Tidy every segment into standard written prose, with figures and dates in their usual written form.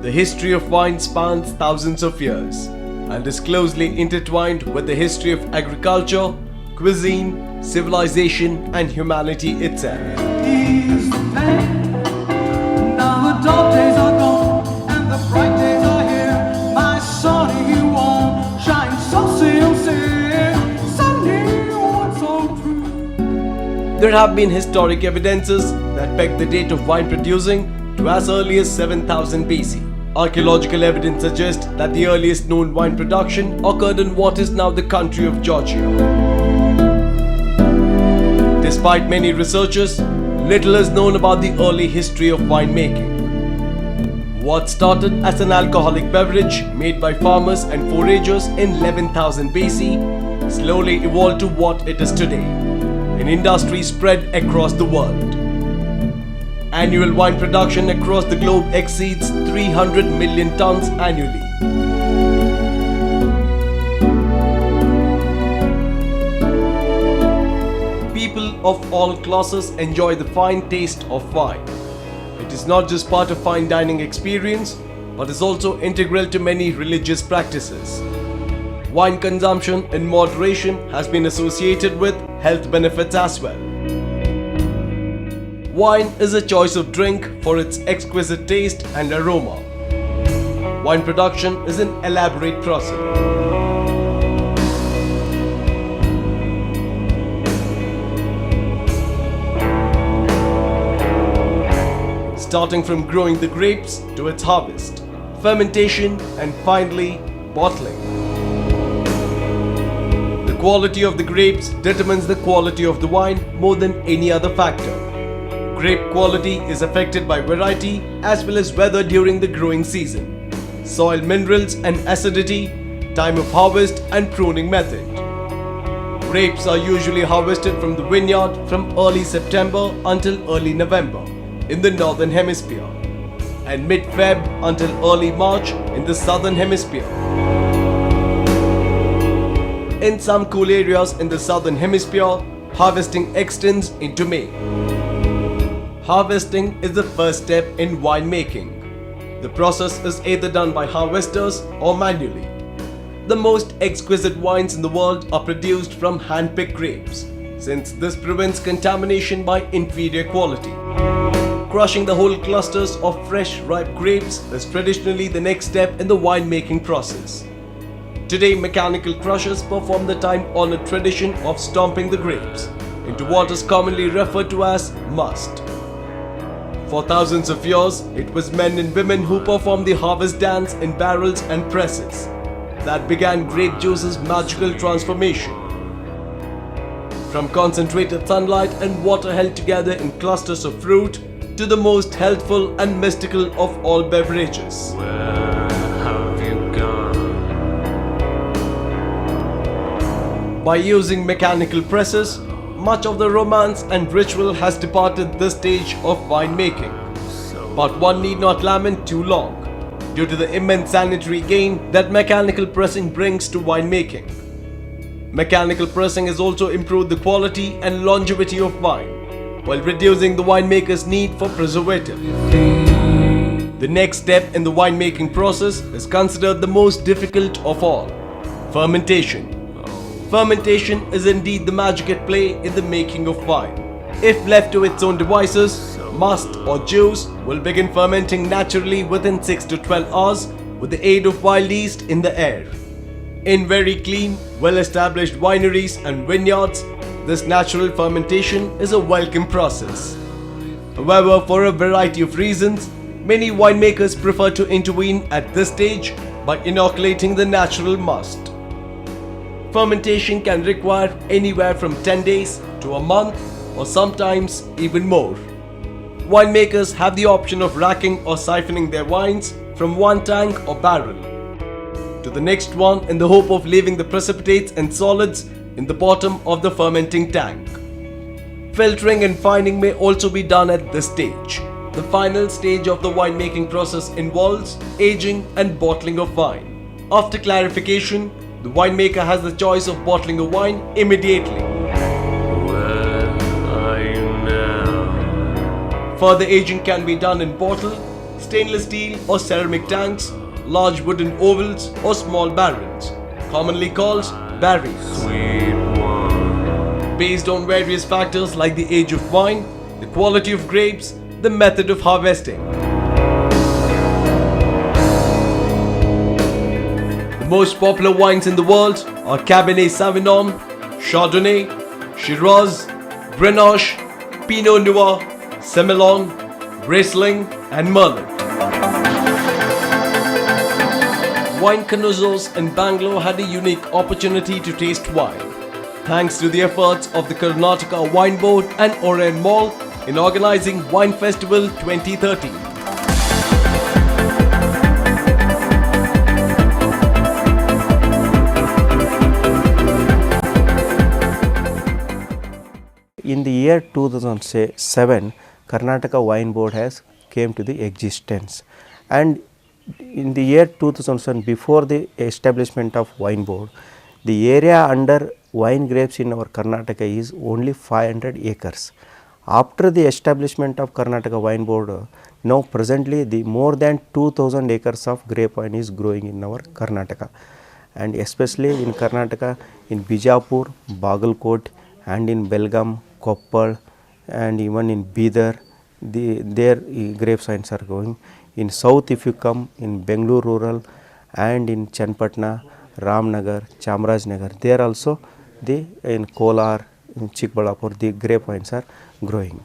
The history of wine spans thousands of years and is closely intertwined with the history of agriculture, cuisine, civilization, and humanity itself. Ease the pain. Now the dark days are gone and the bright days are here. My sunny one shines so sincere, sunny one so true. There have been historic evidences that peg the date of wine producing to as early as 7000 BC. Archaeological evidence suggests that the earliest known wine production occurred in what is now the country of Georgia. Despite many researchers, little is known about the early history of winemaking. What started as an alcoholic beverage made by farmers and foragers in 11,000 BC slowly evolved to what it is today, an industry spread across the world. Annual wine production across the globe exceeds 300 million tons annually. People of all classes enjoy the fine taste of wine. It is not just part of fine dining experience, but is also integral to many religious practices. Wine consumption in moderation has been associated with health benefits as well. Wine is a choice of drink for its exquisite taste and aroma. Wine production is an elaborate process. Starting from growing the grapes to its harvest, fermentation, and finally bottling. The quality of the grapes determines the quality of the wine more than any other factor. Grape quality is affected by variety as well as weather during the growing season, soil minerals and acidity, time of harvest and pruning method. Grapes are usually harvested from the vineyard from early September until early November in the northern hemisphere and mid-Feb until early March in the southern hemisphere. In some cool areas in the southern hemisphere, harvesting extends into May. Harvesting is the first step in winemaking. The process is either done by harvesters or manually. The most exquisite wines in the world are produced from hand-picked grapes, since this prevents contamination by inferior quality. Crushing the whole clusters of fresh, ripe grapes is traditionally the next step in the winemaking process. Today, mechanical crushers perform the time-honored tradition of stomping the grapes into what is commonly referred to as must. For thousands of years, it was men and women who performed the harvest dance in barrels and presses that began grape juice's magical transformation. From concentrated sunlight and water held together in clusters of fruit to the most healthful and mystical of all beverages. Where have you gone? By using mechanical presses, much of the romance and ritual has departed this stage of winemaking. But one need not lament too long, due to the immense sanitary gain that mechanical pressing brings to winemaking. Mechanical pressing has also improved the quality and longevity of wine, while reducing the winemaker's need for preservative. The next step in the winemaking process is considered the most difficult of all: fermentation. Fermentation is indeed the magic at play in the making of wine. If left to its own devices, must or juice will begin fermenting naturally within 6 to 12 hours with the aid of wild yeast in the air. In very clean, well-established wineries and vineyards, this natural fermentation is a welcome process. However, for a variety of reasons, many winemakers prefer to intervene at this stage by inoculating the natural must. Fermentation can require anywhere from 10 days to a month or sometimes even more. Winemakers have the option of racking or siphoning their wines from one tank or barrel to the next one in the hope of leaving the precipitates and solids in the bottom of the fermenting tank. Filtering and fining may also be done at this stage. The final stage of the winemaking process involves aging and bottling of wine. After clarification, the winemaker has the choice of bottling a wine immediately. Where are you now? Further aging can be done in bottle, stainless steel or ceramic tanks, large wooden ovals or small barrels, commonly called barries. Sweet one. Based on various factors like the age of wine, the quality of grapes, the method of harvesting. The most popular wines in the world are Cabernet Sauvignon, Chardonnay, Shiraz, Grenache, Pinot Noir, Semillon, Riesling and Merlot. Wine connoisseurs in Bangalore had a unique opportunity to taste wine, thanks to the efforts of the Karnataka Wine Board and Orion Mall in organizing Wine Festival 2013. In the year 2007, Karnataka Wine Board has came to the existence, and in the year 2007, before the establishment of Wine Board, the area under wine grapes in our Karnataka is only 500 acres. After the establishment of Karnataka Wine Board, now presently the more than 2000 acres of grape wine is growing in our Karnataka, and especially in Karnataka, in Bijapur, Bagalkot, and in Belgaum, Koppal, and even in Bidar, their grape vines are growing. In south, if you come in Bengaluru rural and in Channapatna, Ramnagar, Chamarajnagar, there also in Kolar, in Chikbalapur, the grape vines are growing.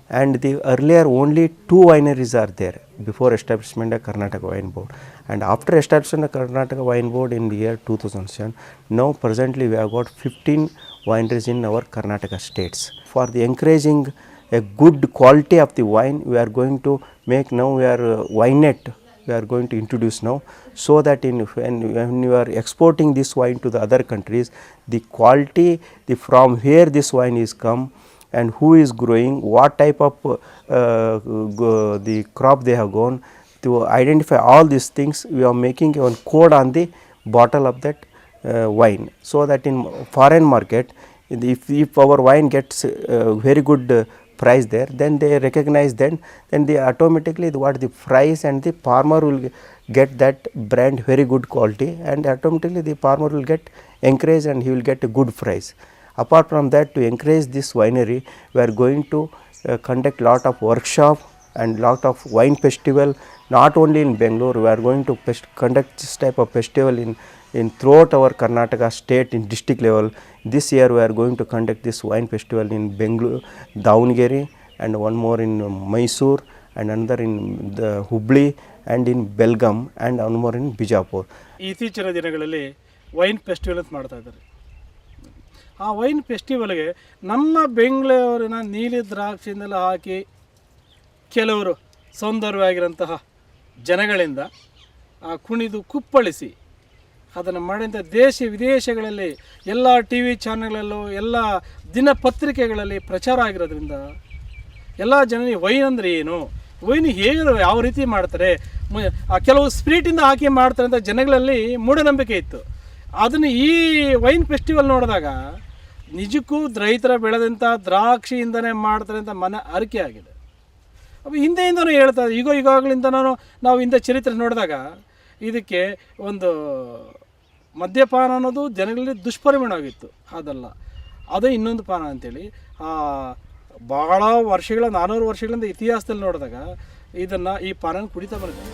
And the earlier only 2 wineries are there before establishment of Karnataka Wine Board. And after establishment of Karnataka Wine Board in the year 2007, now presently we have got 15 wineries in our Karnataka states. For the encouraging a good quality of the wine, we are going to make now, we are Winenet, we are going to introduce now, so that when you are exporting this wine to the other countries, the quality, from where this wine is come and who is growing, what type of the crop they have gone, to identify all these things, we are making one code on the bottle of that wine, so that in foreign market, if our wine gets very good price there, then they recognize, then they automatically what the price, and the farmer will get that brand very good quality, and automatically the farmer will get encouraged and he will get a good price. Apart from that, to encourage this winery, we are going to conduct lot of workshop and lot of wine festival, not only in Bangalore. We are going to conduct this type of festival in throughout our Karnataka state in district level. This year we are going to conduct this wine festival in Bangalore, Davangere, and one more in Mysore, and another in the Hubli, and in Belgaum, and one more in Bijapur. ಇತ್ತೀಚಿನ ದಿನಗಳಲ್ಲಿ wine festival ಅಂತ ಮಾಡ್ತಾ ಇದ್ದಾರೆ. ಆ wine ಫೆಸ್ಟಿವಲ್ಗೆ ನಮ್ಮ ಬೆಂಗಳೂರಿನ ನೀಲಿ ದ್ರಾಕ್ಷಿನೆಲ್ಲ ಹಾಕಿ ಕೆಲವರು ಸೌಂದರ್ಯವಾಗಿರೋಂತಹ ಜನಗಳಿಂದ ಕುಣಿದು ಕುಪ್ಪಳಿಸಿ ಅದನ್ನು ಮಾಡಿದಂಥ ದೇಶ ವಿದೇಶಗಳಲ್ಲಿ ಎಲ್ಲ ಟಿ ವಿ ಚಾನಲ್ಗಳಲ್ಲೂ ಎಲ್ಲ ದಿನಪತ್ರಿಕೆಗಳಲ್ಲಿ ಪ್ರಚಾರ ಆಗಿರೋದ್ರಿಂದ ಎಲ್ಲ ಜನರಿಗೆ ವೈನ್ ಅಂದರೆ ಏನು, ವೈನ್ ಹೇಗೆ ಯಾವ ರೀತಿ ಮಾಡ್ತಾರೆ, ಕೆಲವು ಸ್ಪಿರಿಟಿಂದ ಹಾಕಿ ಮಾಡ್ತಾರೆ ಅಂತ ಜನಗಳಲ್ಲಿ ಮೂಢನಂಬಿಕೆ ಇತ್ತು. ಅದನ್ನು ಈ ವೈನ್ ಫೆಸ್ಟಿವಲ್ ನೋಡಿದಾಗ ನಿಜಕ್ಕೂ ರೈತರ ಬೆಳೆದಂಥ ದ್ರಾಕ್ಷಿಯಿಂದನೇ ಮಾಡ್ತಾರೆ ಅಂತ ಅರಿಕೆ ಆಗಿದೆ. ಅವು ಹಿಂದೆಯಿಂದನೂ ಹೇಳ್ತಾರೆ, ಈಗಾಗಲಿಂದನೂ ನಾವು ಇಂಥ ಚರಿತ್ರೆ ನೋಡಿದಾಗ ಇದಕ್ಕೆ ಒಂದು ಮದ್ಯಪಾನ ಅನ್ನೋದು ಜನಗಳಲ್ಲಿ ದುಷ್ಪರಿಮಾಣ ಆಗಿತ್ತು. ಅದಲ್ಲ, ಅದೇ ಇನ್ನೊಂದು ಪಾನ ಅಂತೇಳಿ ಭಾಳ ವರ್ಷಗಳ 400 ವರ್ಷಗಳಿಂದ ಇತಿಹಾಸದಲ್ಲಿ ನೋಡಿದಾಗ ಈ ಪಾನ ಕುಡಿತಾ ಬರ್ತಾರೆ.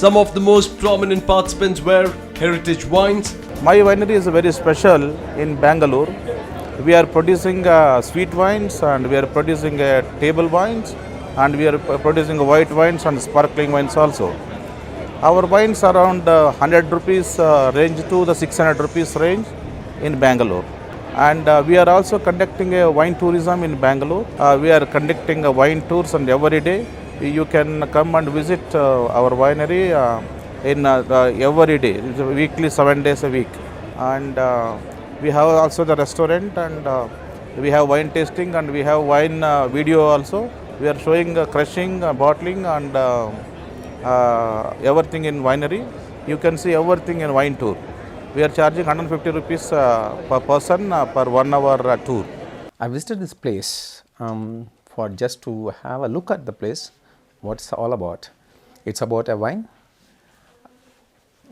Some of the most prominent participants were Heritage Wines. My winery is very special in Bangalore. We are producing sweet wines, and we are producing table wines, and we are producing white wines and sparkling wines also. Our wines are around 100 rupees range to the 600 rupees range in Bangalore. And we are also conducting a wine tourism in Bangalore. We are conducting wine tours, and every day you can come and visit our winery in every day, weekly, 7 days a week. And we have also the restaurant, and we have wine tasting, and we have wine video also. We are showing crushing, bottling, and everything in winery. You can see everything in wine tour. We are charging 150 rupees per person per 1 hour tour. I visited this place for just to have a look at the place, what's all about. It's about a wine.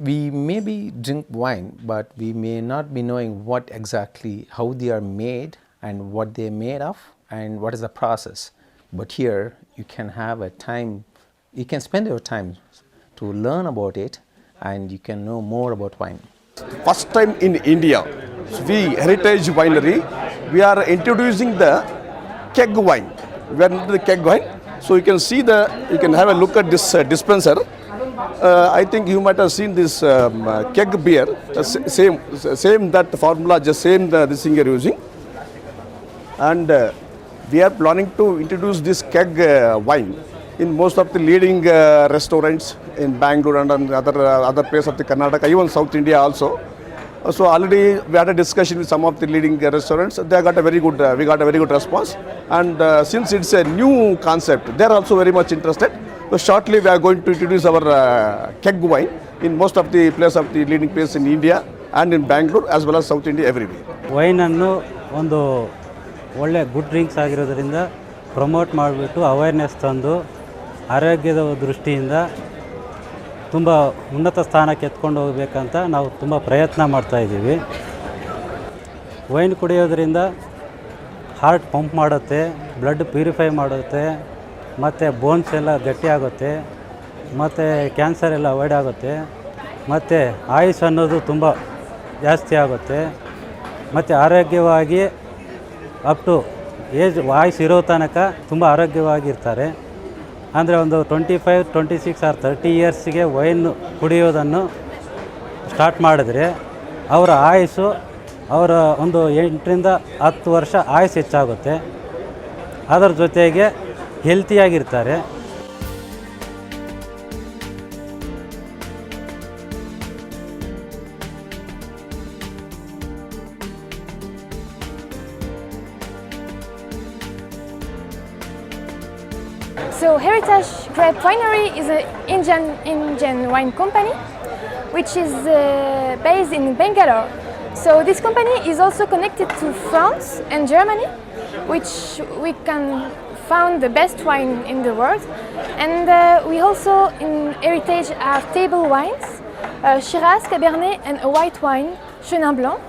We maybe drink wine, but we may not be knowing what exactly, how they are made and what they're made of and what is the process. But here you can have a time, you can spend your time to learn about it and you can know more about wine. First time in India, we Heritage Winery, we are introducing the keg wine. We are into the keg wine. So you can see you can have a look at this dispenser. I think you might have seen this keg beer, same that formula, just same this thing you are using. And we are planning to introduce this keg wine in most of the leading restaurants in Bangalore and other places of the Karnataka, even South India also. So already we had a discussion with some of the leading restaurants. They got a very good, we got a very good response. And since it's a new concept, they are also very much interested. So shortly we are going to introduce our keg wine in most of the places of the leading places in India and in Bangalore as well as South India everywhere. ವೈನನ್ನು ಒಂದು ಒಳ್ಳೆ good drinks ಆಗಿರೋದ್ರಿಂದ promote ಮಾಡಿಬಿಟ್ಟು awareness ತಂದು ಆರೋಗ್ಯದ ದೃಷ್ಟಿಯಿಂದ ತುಂಬ ಉನ್ನತ ಸ್ಥಾನಕ್ಕೆ ಎತ್ಕೊಂಡು ಹೋಗಬೇಕಂತ ನಾವು ತುಂಬ ಪ್ರಯತ್ನ ಮಾಡ್ತಾಯಿದ್ದೀವಿ. ವೈನ್ ಕುಡಿಯೋದ್ರಿಂದ ಹಾರ್ಟ್ ಪಂಪ್ ಮಾಡುತ್ತೆ, ಬ್ಲಡ್ ಪ್ಯೂರಿಫೈ ಮಾಡುತ್ತೆ, ಮತ್ತು ಬೋನ್ಸ್ ಎಲ್ಲ ಗಟ್ಟಿಯಾಗುತ್ತೆ, ಮತ್ತು ಕ್ಯಾನ್ಸರ್ ಎಲ್ಲ ಅವಾಯ್ಡ್ ಆಗುತ್ತೆ, ಮತ್ತು ಆಯುಸ್ ಅನ್ನೋದು ತುಂಬ ಜಾಸ್ತಿ ಆಗುತ್ತೆ, ಮತ್ತು ಆರೋಗ್ಯವಾಗಿ ಅಪ್ ಟು ಏಜ್ ಆಯುಸ್ ಇರೋ ತನಕ ತುಂಬ ಆರೋಗ್ಯವಾಗಿರ್ತಾರೆ. ಅಂದರೆ ಒಂದು 25, 26 ಆರ್ 30 ಇಯರ್ಸಿಗೆ ವೈನ್ ಕುಡಿಯೋದನ್ನು ಸ್ಟಾರ್ಟ್ ಮಾಡಿದ್ರೆ ಅವರ ಆಯುಸ್ಸು ಅವರ ಒಂದು 8ರಿಂದ 10 ವರ್ಷ ಆಯುಸ್ ಹೆಚ್ಚಾಗುತ್ತೆ. ಅದರ ಜೊತೆಗೆ ಹೆಲ್ತಿಯಾಗಿರ್ತಾರೆ. So Heritage Grape Winery is an Indian wine company which is based in Bangalore. So this company is also connected to France and Germany, which we can find the best wine in the world. And we also in Heritage have table wines, Shiraz, Cabernet and a white wine, Chenin Blanc.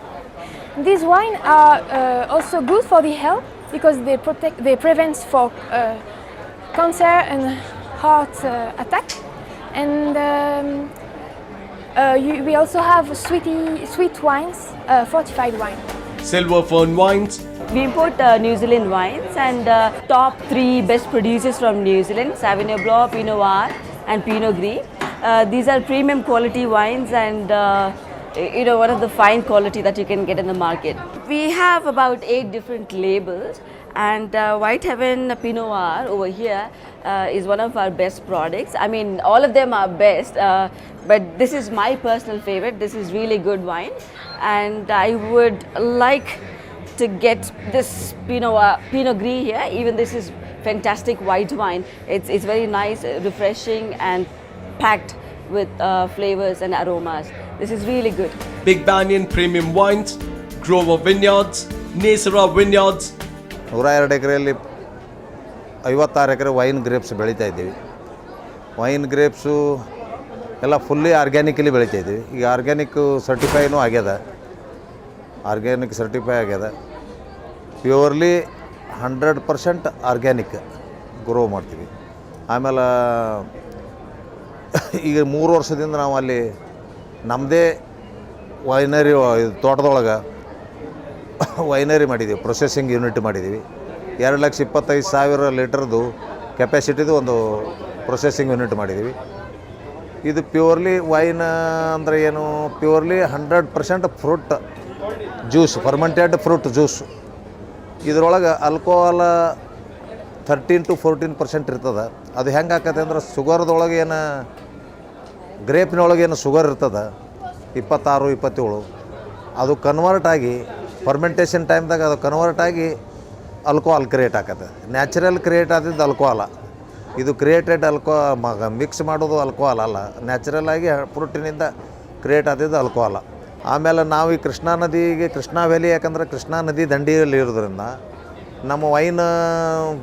These wines are also good for the health because they prevent for cancer and heart attack. And we also have sweet wines, fortified wine. Silver Fern Wines. We import New Zealand wines and top 3 best producers from New Zealand, Sauvignon Blanc, Pinot Noir and Pinot Gris. These are premium quality wines and one of the fine quality that you can get in the market. We have about 8 different labels. And White Heaven Pinot Noir over here is one of our best products. I mean, all of them are best, but this is my personal favorite. This is really good wine, and I would like to get this Pinot Gris here. Even this is fantastic white wine. It's very nice, refreshing, and packed with flavors and aromas. This is really good. Big Banyan Premium Wines. Grover Vineyards. Nesera Vineyards. 102 ಎಕರೆಯಲ್ಲಿ 56 ಎಕರೆ wine grapes ಬೆಳೀತಾ ಇದ್ದೀವಿ. Wine grapes ಎಲ್ಲ fully organically ಬೆಳೀತಾ ಇದ್ದೀವಿ. ಈಗ organic ಸರ್ಟಿಫೈನೂ ಆಗ್ಯದ, purely 100% organic grow ಮಾಡ್ತೀವಿ. ಆಮೇಲೆ ಈಗ 3 ವರ್ಷದಿಂದ ನಾವು ಅಲ್ಲಿ ನಮ್ಮದೇ ವೈನರಿ ತೋಟದೊಳಗೆ ವೈನರಿ ಮಾಡಿದ್ದೀವಿ, ಪ್ರೊಸೆಸಿಂಗ್ ಯೂನಿಟ್ ಮಾಡಿದ್ದೀವಿ. 2,25,000 ಲೀಟರ್ದು ಕೆಪಾಸಿಟಿದು ಒಂದು ಪ್ರೊಸೆಸಿಂಗ್ ಯೂನಿಟ್ ಮಾಡಿದ್ದೀವಿ. ಇದು ಪ್ಯೂರ್ಲಿ ವೈನ್ ಅಂದರೆ ಏನು, purely 100% fruit juice, fermented fruit juice. ಇದರೊಳಗೆ ಆಲ್ಕೋಹಾಲ 13 to 14% ಇರ್ತದೆ. ಅದು ಹೆಂಗೆ ಆಕತ್ತೆ ಅಂದ್ರೆ ಶುಗರ್ದೊಳಗೆ ಏನು, ಗ್ರೇಪ್ನೊಳಗೆ ಏನು ಶುಗರ್ ಇರ್ತದೆ 26, 27, ಅದು ಕನ್ವರ್ಟ್ ಆಗಿ ಫರ್ಮೆಂಟೇಷನ್ ಟೈಮ್ದಾಗ ಅದು ಕನ್ವರ್ಟ್ ಆಗಿ ಆಲ್ಕೋಹಾಲ್ ಕ್ರಿಯೇಟ್ ಆಕತ್ತೆ. ನ್ಯಾಚುರಲ್ ಕ್ರಿಯೇಟ್ ಆದಿದ್ದು ಆಲ್ಕೋಹಾಲ. ಇದು ಕ್ರಿಯೇಟೆಡ್ ಮಿಕ್ಸ್ ಮಾಡೋದು ಆಲ್ಕೋಹಾಲ್ ಅಲ್ಲ, ನ್ಯಾಚುರಲ್ ಆಗಿ ಫ್ರೂಟಿನಿಂದ ಕ್ರಿಯೇಟ್ ಆದಿದ್ದು ಆಲ್ಕೋಹಾಲ. ಆಮೇಲೆ ನಾವು ಈ ಕೃಷ್ಣಾ ವ್ಯಾಲಿ, ಯಾಕಂದ್ರೆ ಕೃಷ್ಣಾ ನದಿ ದಂಡಿಯಲ್ಲಿ ಇರೋದ್ರಿಂದ ನಮ್ಮ ವೈನ್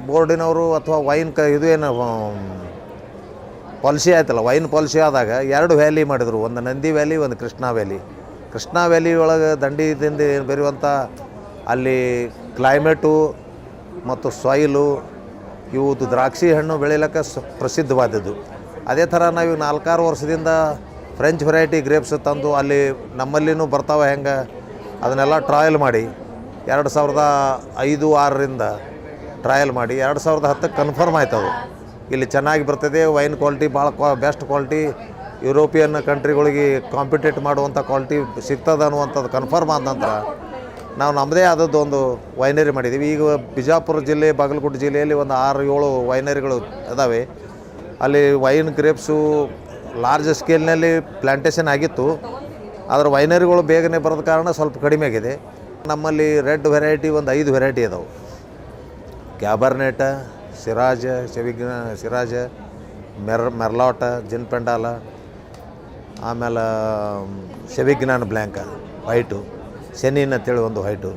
ಬೋರ್ಡಿನವರು ಅಥವಾ ವೈನ್ ಇದು ಏನು ಪಾಲಿಸಿ ಆಯ್ತಲ್ಲ, ವೈನ್ ಪಾಲಿಸಿ ಆದಾಗ 2 ವ್ಯಾಲಿ ಮಾಡಿದರು, ಒಂದು ನಂದಿ ವ್ಯಾಲಿ, ಒಂದು ಕೃಷ್ಣಾ ವ್ಯಾಲಿ. ಕೃಷ್ಣಾ ವ್ಯಾಲಿ ಒಳಗೆ ದಂಡಿದಿಂದ ಬೆರೆಯುವಂಥ ಅಲ್ಲಿ ಕ್ಲೈಮೇಟು ಮತ್ತು ಸಾಯಿಲು ಇವು ದ್ರಾಕ್ಷಿ ಹಣ್ಣು ಬೆಳೀಲಿಕ್ಕೆ ಪ್ರಸಿದ್ಧವಾದದ್ದು. ಅದೇ ಥರ ನಾವು 4-6 ವರ್ಷದಿಂದ ಫ್ರೆಂಚ್ ವೆರೈಟಿ ಗ್ರೇಪ್ಸ್ ತಂದು ಅಲ್ಲಿ ನಮ್ಮಲ್ಲಿನೂ ಬರ್ತಾವೆ ಹೆಂಗೆ ಅದನ್ನೆಲ್ಲ ಟ್ರಯಲ್ ಮಾಡಿ 2005-6ರಿಂದ ಟ್ರಯಲ್ ಮಾಡಿ 2010ಕ್ಕೆ ಕನ್ಫರ್ಮ್ ಆಯ್ತು. ಅದು ಇಲ್ಲಿ ಚೆನ್ನಾಗಿ ಬರ್ತದೆ, ವೈನ್ ಕ್ವಾಲಿಟಿ ಭಾಳ ಬೆಸ್ಟ್ ಕ್ವಾಲಿಟಿ, ಯುರೋಪಿಯನ್ ಕಂಟ್ರಿಗಳಿಗೆ ಕಾಂಪಿಟೇಟ್ ಮಾಡುವಂಥ ಕ್ವಾಲಿಟಿ ಸಿಗ್ತದೆ ಅನ್ನುವಂಥದ್ದು ಕನ್ಫರ್ಮ್ ಆದ ನಂತರ ನಾವು ನಮ್ಮದೇ ಆದದ್ದು ಒಂದು ವೈನರಿ ಮಾಡಿದ್ದೀವಿ. ಈಗ ಬಿಜಾಪುರ ಜಿಲ್ಲೆ, ಬಾಗಲಕೋಟೆ ಜಿಲ್ಲೆಯಲ್ಲಿ ಒಂದು 6-7 ವೈನರಿಗಳು ಇದ್ದಾವೆ. ಅಲ್ಲಿ ವೈನ್ ಗ್ರೇಪ್ಸು ಲಾರ್ಜ್ ಸ್ಕೇಲ್ನಲ್ಲಿ ಪ್ಲ್ಯಾಂಟೇಷನ್ ಆಗಿತ್ತು, ಆದರೆ ವೈನರಿಗಳು ಬೇಗನೆ ಬರೋದ ಕಾರಣ ಸ್ವಲ್ಪ ಕಡಿಮೆ ಆಗಿದೆ. ನಮ್ಮಲ್ಲಿ ರೆಡ್ ವೆರೈಟಿ ಒಂದು 5 ವೆರೈಟಿ ಇದಾವೆ. ಕ್ಯಾಬರ್ನೆಟ, ಸಿರಾಜ, ಮೆರ್ಲಾಟ, ಜಿನ್ ಪೆಂಡಾಲ, ಆಮೇಲೆ ಶೆವಿಗ್ನಾನ್ ಬ್ಲ್ಯಾಂಕ ವೈಟು, ಶೆನಿನ್ ಅಂತೇಳಿ ಒಂದು ವೈಟು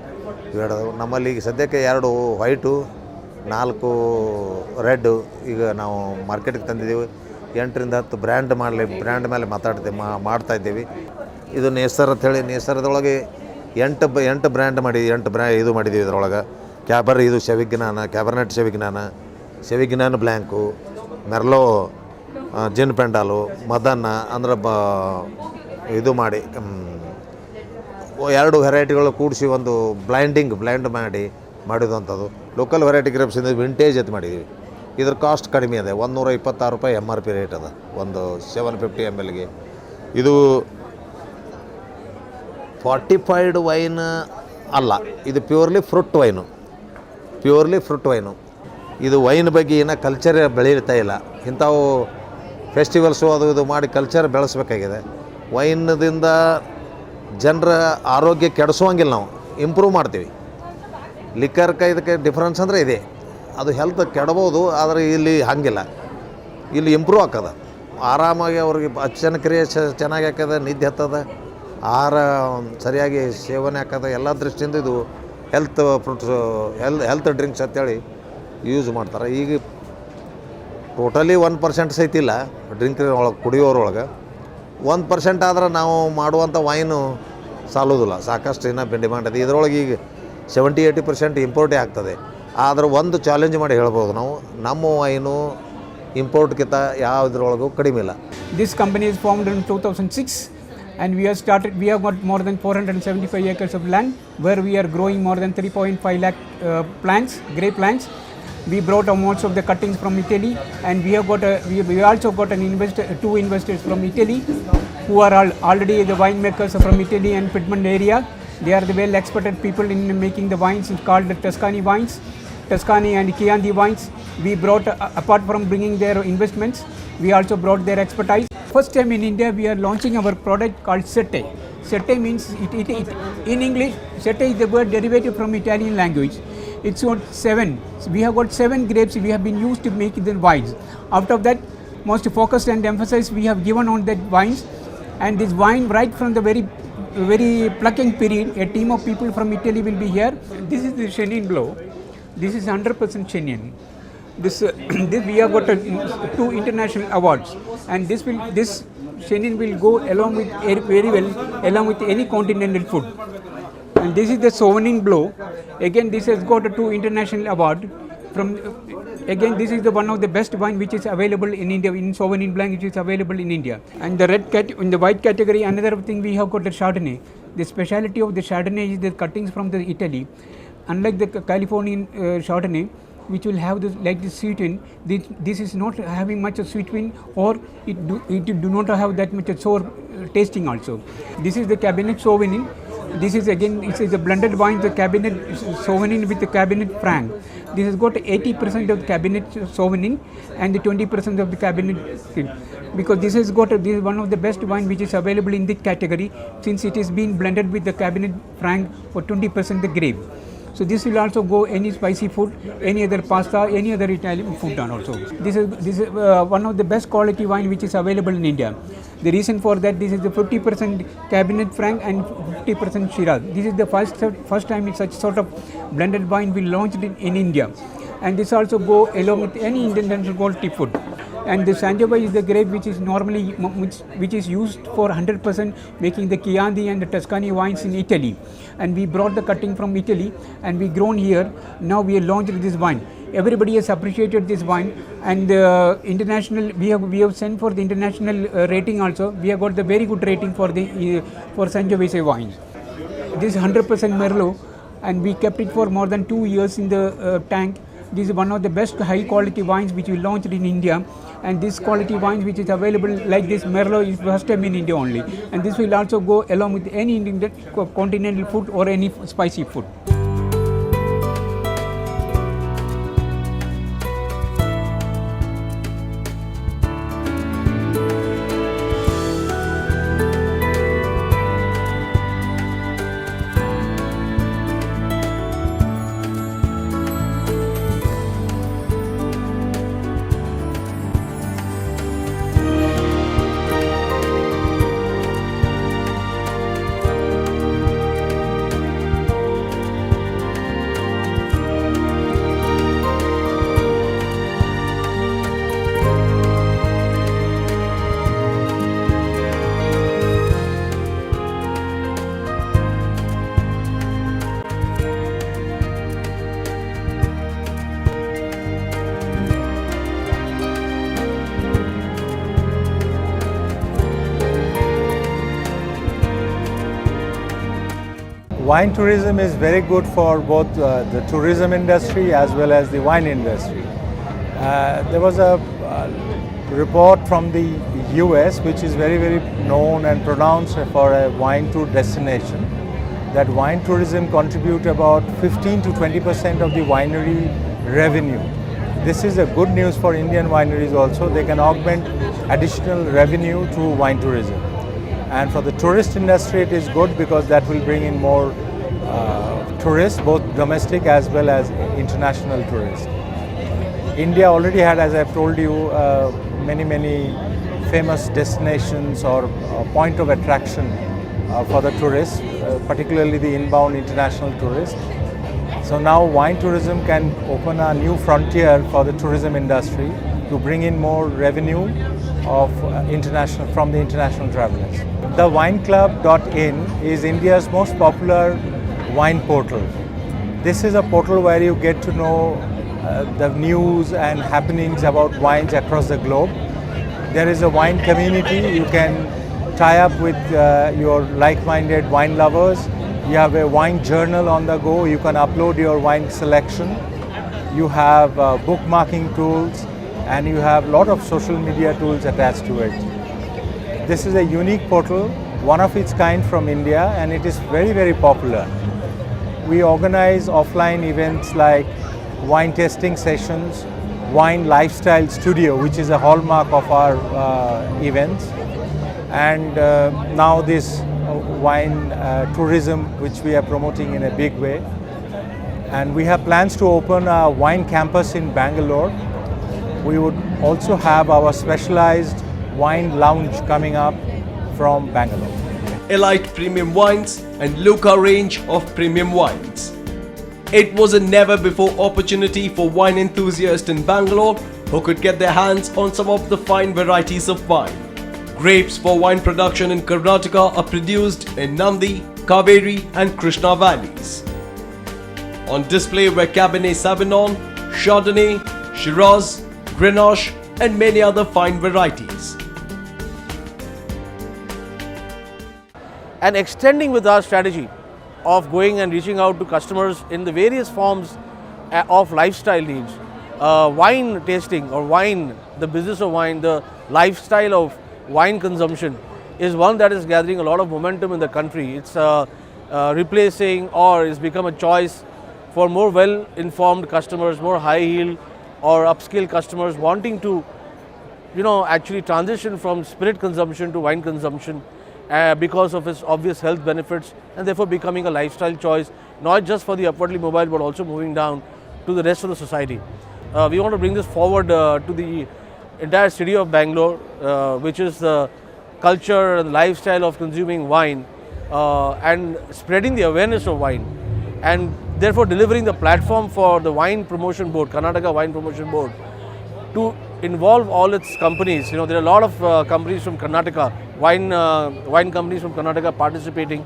ಇವೆರಡು ನಮ್ಮಲ್ಲಿ. ಈಗ ಸದ್ಯಕ್ಕೆ 2 ವೈಟು, 4 ರೆಡ್ಡು ಈಗ ನಾವು ಮಾರ್ಕೆಟಿಗೆ ತಂದಿದ್ದೀವಿ. 8-10 ಬ್ರ್ಯಾಂಡ್ ಮೇಲೆ ಮಾಡ್ತಾಯಿದ್ದೀವಿ. ಇದು ನೇಸರ್ ಅಂಥೇಳಿ, ನೇಸರದೊಳಗೆ 8 ಬ್ರ್ಯಾಂಡ್ ಇದು ಮಾಡಿದ್ದೀವಿ. ಇದರೊಳಗೆ ಇದು ಕ್ಯಾಬರ್ನೆಟ್ ಶೆವಿಗ್ನಾನ್ ಬ್ಲ್ಯಾಂಕು, ಮೆರ್ಲೋ, ಜಿನ್ ಪೆಂಡಾಲು, ಮದನ್ನ ಅಂದ್ರೆ ಇದು ಮಾಡಿ 2 ವೆರೈಟಿಗಳು ಕೂಡಿಸಿ ಒಂದು ಬ್ಲೆಂಡ್ ಮಾಡಿದಂಥದ್ದು. ಲೋಕಲ್ ವೆರೈಟಿ ಗ್ರೇಪ್ಸಿಂದ ವಿಂಟೇಜ್ ಅಂತ ಮಾಡಿದ್ದೀವಿ. ಇದ್ರ ಕಾಸ್ಟ್ ಕಡಿಮೆ ಇದೆ, 126 ರೂಪಾಯಿ MRP ರೇಟ್ ಅದ ಒಂದು 750 mlಗೆ. ಇದು ಫಾರ್ಟಿಫೈಡ್ ವೈನ್ ಅಲ್ಲ, ಇದು ಪ್ಯೂರ್ಲಿ ಫ್ರೂಟ್ ವೈನು. ಇದು ವೈನ್ ಬಗ್ಗೆ ಏನೋ ಕಲ್ಚರ್ ಬೆಳೀತಾ ಇಲ್ಲ. ಇಂಥವು ಫೆಸ್ಟಿವಲ್ಸು ಇದು ಮಾಡಿ ಕಲ್ಚರ್ ಬೆಳೆಸ್ಬೇಕಾಗಿದೆ. ವೈನ್ದಿಂದ ಜನರ ಆರೋಗ್ಯ ಕೆಡಿಸೋಂಗಿಲ್ಲ, ನಾವು ಇಂಪ್ರೂವ್ ಮಾಡ್ತೀವಿ. ಲಿಕ್ಕರ್ಗೆ ಇದಕ್ಕೆ ಡಿಫ್ರೆನ್ಸ್ ಅಂದರೆ ಇದೆ, ಅದು ಹೆಲ್ತ್ ಕೆಡಬೋದು, ಆದರೆ ಇಲ್ಲಿ ಹಾಗಿಲ್ಲ. ಇಲ್ಲಿ ಇಂಪ್ರೂವ್ ಆಗ್ತದೆ, ಆರಾಮಾಗಿ ಅವ್ರಿಗೆ ಪಚನ ಕ್ರಿಯೆ ಚೆನ್ನಾಗಿ ಆಗ್ತದೆ, ನಿದ್ದೆ ಹತ್ತದ, ಆಹಾರ ಸರಿಯಾಗಿ ಸೇವನೆ ಆಗ್ತದೆ. ಎಲ್ಲ ದೃಷ್ಟಿಯಿಂದ ಇದು ಹೆಲ್ತ್ ಡ್ರಿಂಕ್ಸ್ ಅಂತೇಳಿ ಯೂಸ್ ಮಾಡ್ತಾರೆ. ಈಗ ಟೋಟಲಿ 1% ಸಹಿತಿಲ್ಲ ಡ್ರಿಂಕ್ ಒಳಗೆ, ಕುಡಿಯೋರೊಳಗೆ 1% ಆದ್ರೆ ನಾವು ಮಾಡುವಂಥ ವೈನು ಸಾಲೋದಿಲ್ಲ, ಸಾಕಷ್ಟು ಇನ್ನೂ ಡಿಮಾಂಡ್ ಇದೆ. ಇದರೊಳಗೆ ಈಗ 70-80% ಇಂಪೋರ್ಟೇ ಆಗ್ತದೆ. ಆದರೆ ಒಂದು ಚಾಲೆಂಜ್ ಮಾಡಿ ಹೇಳ್ಬೋದು ನಾವು, ನಮ್ಮ ವೈನು ಇಂಪೋರ್ಟ್ಗಿಂತ ಯಾವುದ್ರೊಳಗೂ ಕಡಿಮೆ ಇಲ್ಲ. This company is formed in 2006 and we have got more than 475 acres of land where we are growing more than 3.5 lakh plants, grape plants. We brought most of the cuttings from Italy, and we also got 2 investors from Italy who are already the winemakers from Italy and Piedmont area. They are the well experted people in making the wines. It's called the Tuscany and Chianti wines. We brought, apart from bringing their investments, we also brought their expertise. First time in India we are launching our product called Sette. Sette means, in English, Sette is the word derivative from Italian language. It's got 7. We have got 7 grapes we have been used to make the wines. Out of that, most focus and emphasis we have given on that wines. And this wine, right from the very plucking period, a team of people from Italy will be here. This is the Chenin Blanc. This is 100% Chenin. This we have got 2 international awards, and this Chenin will go along with very well along with any continental food. And this is the Sauvignon Blanc. Again, this has got a 2 international award from. Again, this is the one of the best wine which is available in India, in Sauvignon Blanc, which is available in India. And the in the white category, another thing we have got the Chardonnay. The speciality of the Chardonnay is the cuttings from the Italy. Unlike the Californian Chardonnay, which will have like the sweet wine, this is not having much of sweet wine, or it do not have that much of sour tasting also. This is the Cabernet Sauvignon. This is again, it is a blended wine, the Cabernet Sauvignon with the Cabernet Franc. This has got 80% of the Cabernet Sauvignon and the 20% of the Cabernet, because this is one of the best wine which is available in this category, since it is being blended with the Cabernet Franc for 20% the grape. So this will also go any spicy food, any other pasta, any other Italian food also. This is one of the best quality wine which is available in India. The reason for that, this is the 50% Cabernet Franc and 50% Shiraz. This is the first time such sort of blended wine will launched in India, and this also go along with any international quality food. And the Sangiovese is the grape which is normally which is used for 100% making the Chianti and the Tuscany wines in Italy. And we brought the cutting from Italy and we grown here. Now we have launched this wine. Everybody has appreciated this wine, and international we have sent for the international rating also. We have got the very good rating for the for Sangiovese wines. This is 100% Merlot, and we kept it for more than 2 years in the tank. This is one of the best high quality wines which we launched in India, and this quality wines which is available like this Merlot is first time in India only, and this will also go along with any Indian continental food or any spicy food. Wine tourism is very good for both the tourism industry as well as the wine industry. There was a report from the US which is very known and pronounced for a wine tour destination, that wine tourism contribute about 15 to 20% of the winery revenue. This is a good news for Indian wineries also. They can augment additional revenue through wine tourism. And for the tourist industry it is good because that will bring in more tourists, both domestic as well as international tourists. India already had, as I've told you, many famous destinations or point of attraction for the tourists, particularly the inbound international tourists. So now wine tourism can open a new frontier for the tourism industry to bring in more revenue of from the international travelers. The wineclub.in is India's most popular wine portal. This is a portal where you get to know the news and happenings about wines across the globe. There is a wine community. You can tie up with your like-minded wine lovers. You have a wine journal on the go. You can upload your wine selection. You have bookmarking tools, and you have a lot of social media tools attached to it. This is a unique portal, one of its kind from India, and it is very popular. We organize offline events like wine tasting sessions, wine lifestyle studio, which is a hallmark of our events, and now this wine tourism, which we are promoting in a big way. And we have plans to open a wine campus in Bangalore. We would also have our specialized wine lounge coming up from Bangalore. Elite Premium Wines and Luca range of premium wines. It was a never-before opportunity for wine enthusiasts in Bangalore who could get their hands on some of the fine varieties of wine. Grapes for wine production in Karnataka are produced in Nandi, Kaveri and Krishna valleys. On display were Cabernet Sauvignon, Chardonnay, Shiraz, Grenache and many other fine varieties. And extending with our strategy of going and reaching out to customers in the various forms of lifestyle needs, wine tasting or wine, the business of wine, the lifestyle of wine consumption is one that is gathering a lot of momentum in the country. It's replacing or it's become a choice for more well-informed customers, more high-yield or upscale customers wanting to, actually transition from spirit consumption to wine consumption because of its obvious health benefits, and therefore becoming a lifestyle choice, not just for the upwardly mobile but also moving down to the rest of the society. We want to bring this forward to the entire city of Bangalore, which is the culture and lifestyle of consuming wine and spreading the awareness of wine, and therefore delivering the platform for the Wine Promotion Board, Karnataka Wine Promotion Board, to involve all its companies. You know, there are a lot of companies from Karnataka, wine companies from Karnataka participating.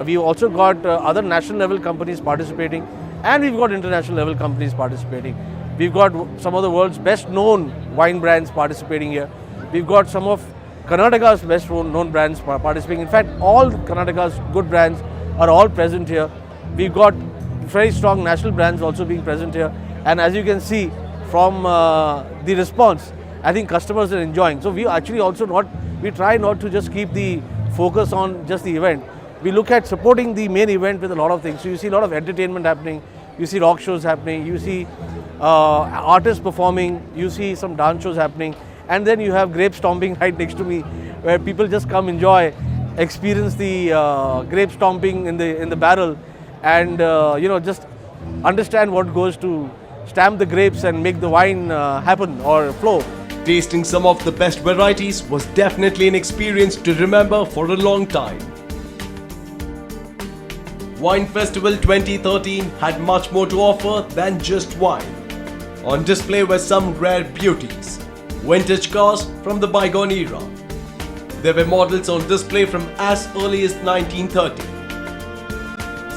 We've also got other national level companies participating, and we've got international level companies participating. We've got some of the world's best known wine brands participating here. We've got some of Karnataka's best known brands participating. In fact, all Karnataka's good brands are all present here. We've got very strong national brands also being present here. And as you can see from the response, I think customers are enjoying. So we actually also we try not to just keep the focus on just the event. We look at supporting the main event with a lot of things. So you see a lot of entertainment happening, you see rock shows happening, you see artists performing, you see some dance shows happening, and then you have grape stomping right next to me, where people just come enjoy, experience the grape stomping in the barrel, and just understand what goes to stamp the grapes and make the wine happen or flow. Tasting some of the best varieties was definitely an experience to remember for a long time. Wine Festival 2013 had much more to offer than just wine. On display were some rare beauties, vintage cars from the bygone era. There were models on display from as early as 1930.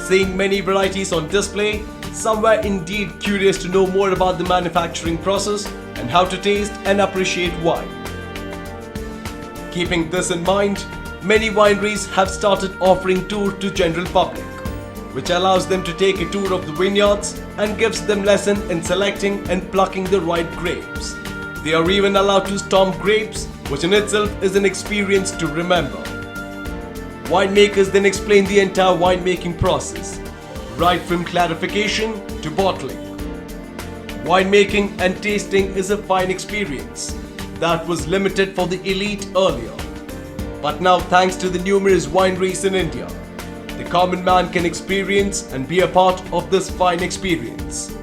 Seeing many varieties on display, some were indeed curious to know more about the manufacturing process and how to taste and appreciate wine. Keeping this in mind, many wineries have started offering tours to general public, which allows them to take a tour of the vineyards and gives them lesson in selecting and plucking the right grapes. They are even allowed to stomp grapes, which in itself is an experience to remember. Winemakers then explain the entire winemaking process, right from clarification to bottling. Winemaking and tasting is a fine experience that was limited for the elite earlier. But now, thanks to the numerous wineries in India, the common man can experience and be a part of this fine experience.